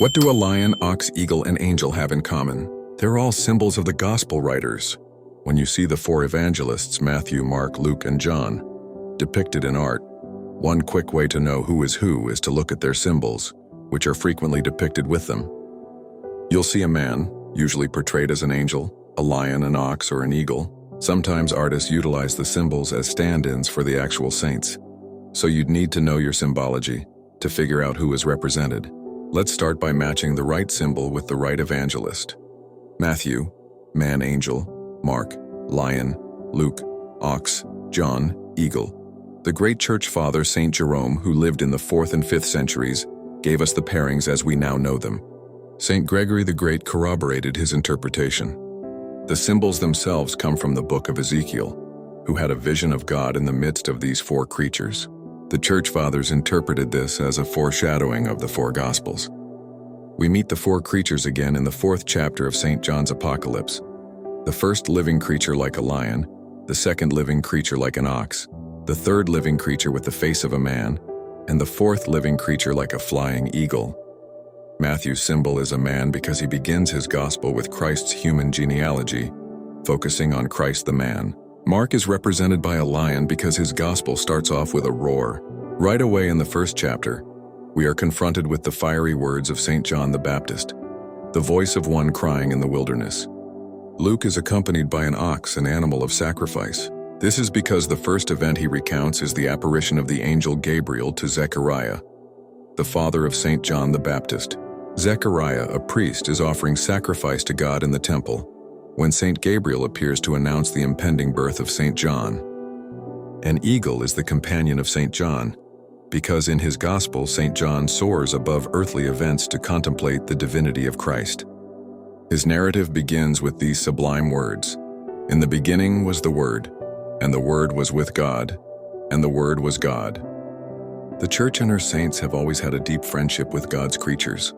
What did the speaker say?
What do a lion, ox, eagle, and angel have in common? They're all symbols of the gospel writers. When you see the four evangelists, Matthew, Mark, Luke, and John, depicted in art, one quick way to know who is to look at their symbols, which are frequently depicted with them. You'll see a man, usually portrayed as an angel, a lion, an ox, or an eagle. Sometimes artists utilize the symbols as stand-ins for the actual saints. So you'd need to know your symbology to figure out who is represented. Let's start by matching the right symbol with the right evangelist. Matthew, man angel, Mark, lion, Luke, ox, John, eagle. The great church father Saint Jerome, who lived in the 4th and 5th centuries, gave us the pairings as we now know them. Saint Gregory the Great corroborated his interpretation. The symbols themselves come from the book of Ezekiel, who had a vision of God in the midst of these four creatures. The church fathers interpreted this as a foreshadowing of the four Gospels. We meet the four creatures again in the 4th chapter of St. John's Apocalypse. The first living creature like a lion, the second living creature like an ox, the third living creature with the face of a man, and the fourth living creature like a flying eagle. Matthew's symbol is a man because he begins his gospel with Christ's human genealogy, focusing on Christ the man. Mark is represented by a lion because his gospel starts off with a roar. Right away in the 1st chapter, we are confronted with the fiery words of St. John the Baptist, the voice of one crying in the wilderness. Luke is accompanied by an ox, an animal of sacrifice. This is because the first event he recounts is the apparition of the angel Gabriel to Zechariah, the father of St. John the Baptist. Zechariah, a priest, is offering sacrifice to God in the temple when St. Gabriel appears to announce the impending birth of St. John. An eagle is the companion of St. John, because in his gospel St. John soars above earthly events to contemplate the divinity of Christ. His narrative begins with these sublime words, "In the beginning was the Word, and the Word was with God, and the Word was God." The Church and her saints have always had a deep friendship with God's creatures.